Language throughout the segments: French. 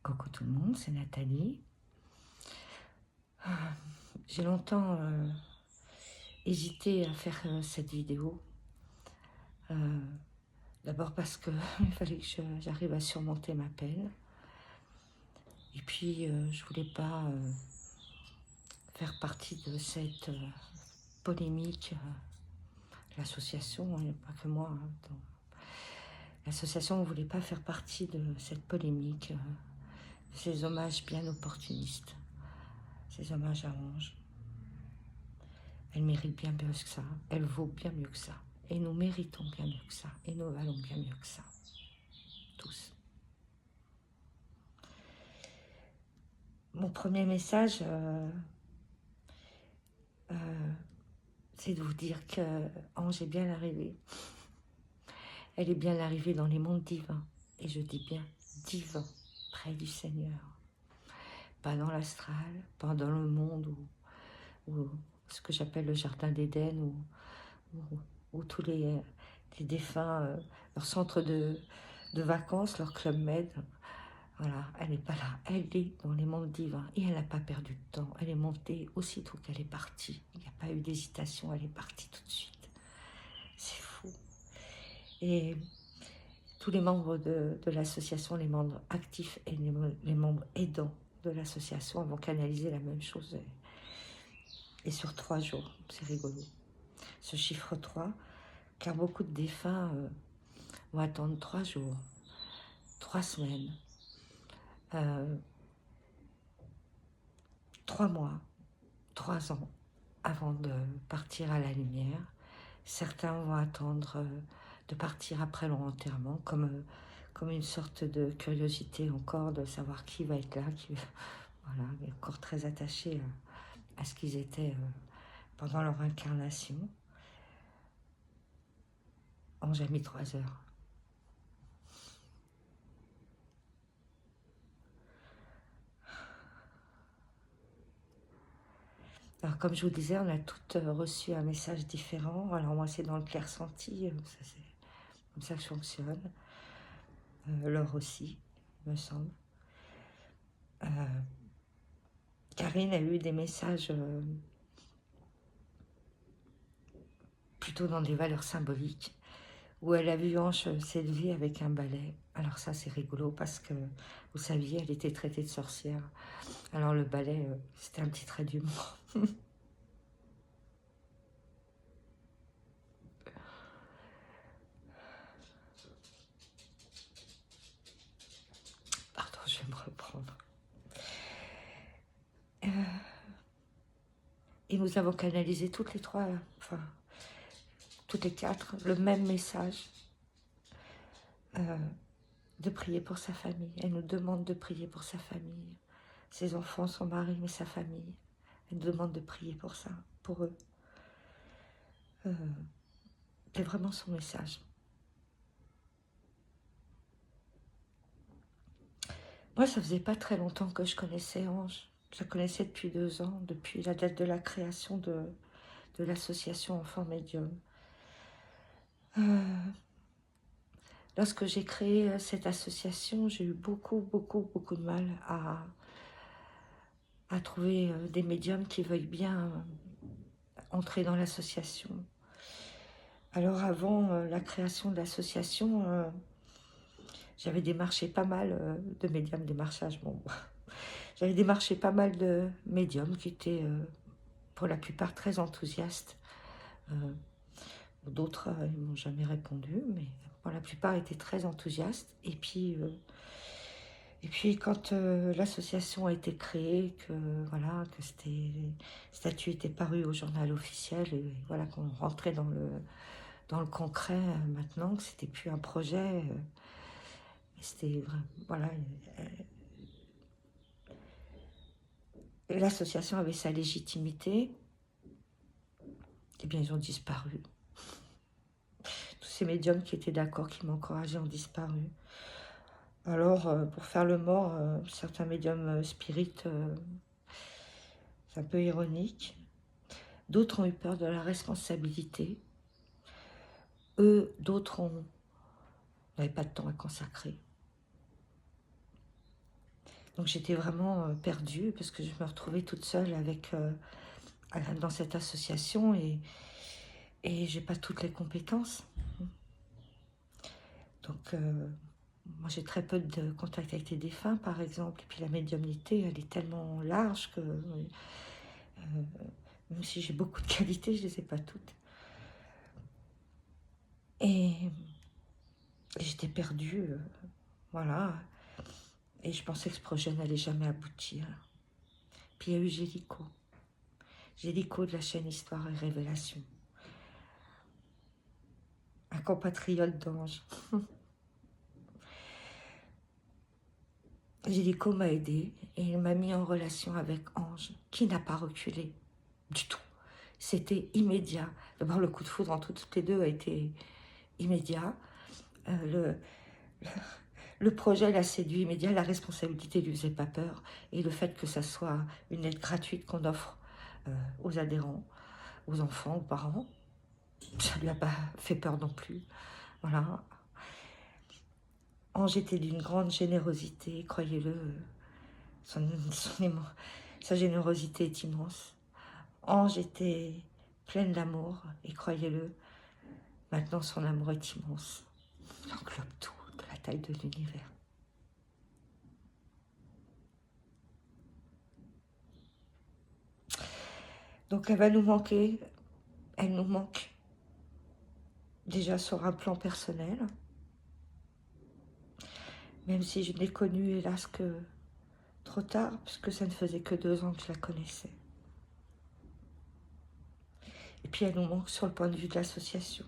Coucou tout le monde, c'est Nathalie. J'ai longtemps hésité à faire cette vidéo. D'abord parce que il fallait que j'arrive à surmonter ma peine. Et puis, je voulais pas faire partie de cette polémique. L'association, il n'y a pas que moi. L'association ne voulait pas faire partie de cette polémique, ces hommages bien opportunistes, ces hommages à Ange. Elle mérite bien mieux que ça, elle vaut bien mieux que ça. Et nous méritons bien mieux que ça, et nous valons bien mieux que ça. Tous. Mon premier message, c'est de vous dire que Ange est bien arrivée. Elle est bien arrivée dans les mondes divins. Et je dis bien divins, près du Seigneur. Pas dans l'astral, pas dans le monde où ce que j'appelle le jardin d'Éden, où tous les défunts, leur centre de vacances, leur club med. Voilà, elle n'est pas là, elle est dans les mondes divins et elle n'a pas perdu de temps. Elle est montée aussitôt qu'elle est partie. Il n'y a pas eu d'hésitation, elle est partie tout de suite. C'est fou. Et tous les membres de l'association, les membres actifs et les membres aidants de l'association vont canaliser la même chose. Et sur 3 jours, c'est rigolo. Ce chiffre 3, car beaucoup de défunts vont attendre 3 jours, 3 semaines, 3 mois, 3 ans avant de partir à la lumière. Certains vont attendre de partir après leur enterrement, comme une sorte de curiosité encore de savoir qui va être là, voilà, encore très attachés à ce qu'ils étaient pendant leur incarnation. Ange a mis 3 heures. Alors, comme je vous disais, on a toutes reçu un message différent. Alors, moi, c'est dans le clair-senti, c'est comme ça que je fonctionne. Laure aussi, il me semble. Karine a eu des messages plutôt dans des valeurs symboliques, où elle a vu Ange s'élever avec un balai. Alors ça, c'est rigolo parce que, vous saviez, elle était traitée de sorcière. Alors le balai, c'était un petit trait d'humour. Pardon, je vais me reprendre. Et nous avons canalisé toutes les 3, enfin, toutes les 4, le même message de prier pour sa famille. Elle nous demande de prier pour sa famille. Ses enfants, son mari, mais sa famille. Elle nous demande de prier pour ça, pour eux. C'est vraiment son message. Moi, ça faisait pas très longtemps que je connaissais Ange. Je la connaissais depuis 2 ans, depuis la date de la création de l'association Enfants Médium. Lorsque j'ai créé cette association, j'ai eu beaucoup de mal à trouver des médiums qui veuillent bien entrer dans l'association. Alors avant la création de l'association, j'avais démarché pas mal de médiums, démarchage, bon, j'avais démarché pas mal de médiums qui étaient pour la plupart très enthousiastes. D'autres, ils m'ont jamais répondu, mais pour la plupart étaient très enthousiastes. Et puis quand l'association a été créée, que voilà, que le statut était paru au journal officiel, et voilà, qu'on rentrait dans le concret maintenant, que c'était plus un projet, c'était vraiment, voilà. L'association avait sa légitimité, et bien ils ont disparu. Tous ces médiums qui étaient d'accord, qui m'encourageaient, ont disparu. Alors, pour faire le mort, certains médiums spirites, c'est un peu ironique. D'autres ont eu peur de la responsabilité. D'autres n'avaient pas de temps à consacrer. Donc j'étais vraiment perdue parce que je me retrouvais toute seule avec, dans cette association et j'ai pas toutes les compétences. Donc moi j'ai très peu de contact avec les défunts par exemple. Et puis la médiumnité elle est tellement large que même si j'ai beaucoup de qualités, je les ai pas toutes. Et j'étais perdue, voilà. Et je pensais que ce projet n'allait jamais aboutir. Puis il y a eu Gélico. Gélico de la chaîne Histoire et Révélation. Un compatriote d'Ange. Gélico m'a aidé et il m'a mis en relation avec Ange, qui n'a pas reculé du tout. C'était immédiat. D'abord, le coup de foudre entre toutes les deux a été immédiat. Le projet l'a séduit immédiat, la responsabilité ne lui faisait pas peur. Et le fait que ça soit une aide gratuite qu'on offre aux adhérents, aux enfants, aux parents, ça ne lui a pas fait peur non plus. Voilà. Ange était d'une grande générosité, croyez-le. Sa générosité est immense. Ange était pleine d'amour, et croyez-le, maintenant son amour est immense. Il englobe tout, de la taille de l'univers. Donc elle va nous manquer, elle nous manque déjà sur un plan personnel, même si je l'ai connue hélas que trop tard, puisque ça ne faisait que 2 ans que je la connaissais. Et puis elle nous manque sur le point de vue de l'association.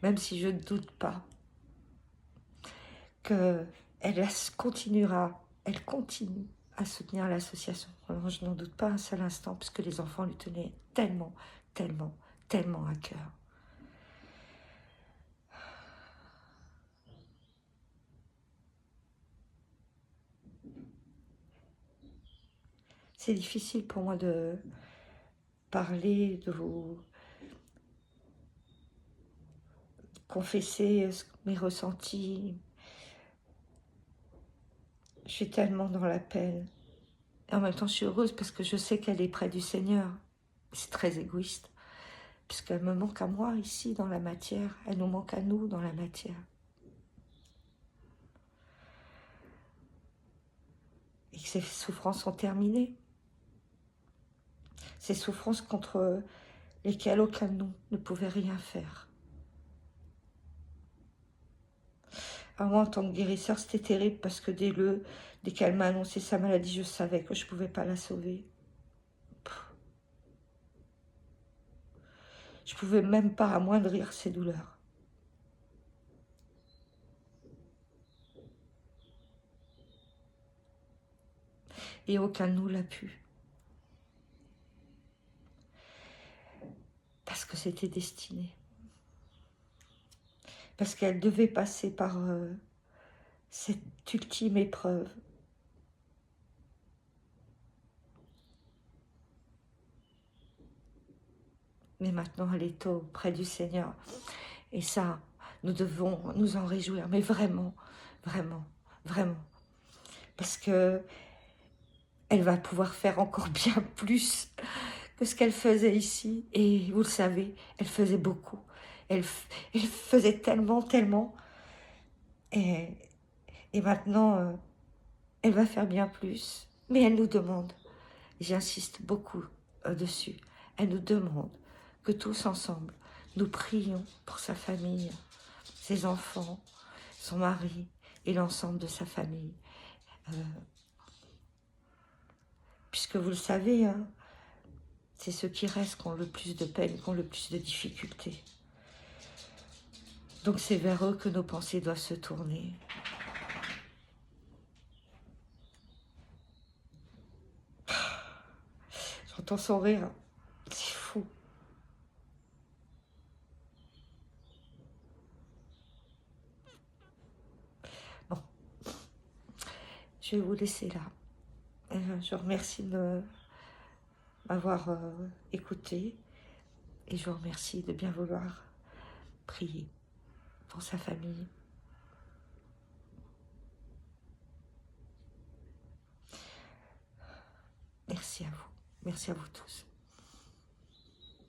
Même si je ne doute pas qu'elle continuera, elle continue à soutenir l'association. Je n'en doute pas un seul instant, puisque les enfants lui tenaient tellement, tellement, tellement à cœur. C'est difficile pour moi de parler, de vous confesser mes ressentis. Je suis tellement dans la peine. Et en même temps, je suis heureuse parce que je sais qu'elle est près du Seigneur. C'est très égoïste, puisqu'elle me manque à moi ici dans la matière. Elle nous manque à nous dans la matière. Et que ces souffrances sont terminées. Ces souffrances contre lesquelles aucun de nous ne pouvait rien faire. Alors moi, en tant que guérisseur, c'était terrible parce que dès qu'elle m'a annoncé sa maladie, je savais que je ne pouvais pas la sauver. Je ne pouvais même pas amoindrir ses douleurs. Et aucun de nous l'a pu. Parce que c'était destiné. Parce qu'elle devait passer par cette ultime épreuve. Mais maintenant, elle est auprès du Seigneur. Et ça, nous devons nous en réjouir. Mais vraiment, vraiment, vraiment. Parce que elle va pouvoir faire encore bien plus que ce qu'elle faisait ici. Et vous le savez, elle faisait beaucoup. Elle faisait tellement, tellement. Et maintenant, elle va faire bien plus. Mais elle nous demande, j'insiste beaucoup dessus, elle nous demande que tous ensemble, nous prions pour sa famille, ses enfants, son mari et l'ensemble de sa famille. Puisque vous le savez, hein, c'est ceux qui restent qui ont le plus de peine, qui ont le plus de difficultés. Donc c'est vers eux que nos pensées doivent se tourner. J'entends son rire, c'est fou. Bon, je vais vous laisser là. Je vous remercie de m'avoir écouté et je vous remercie de bien vouloir prier pour sa famille. Merci à vous. Merci à vous tous.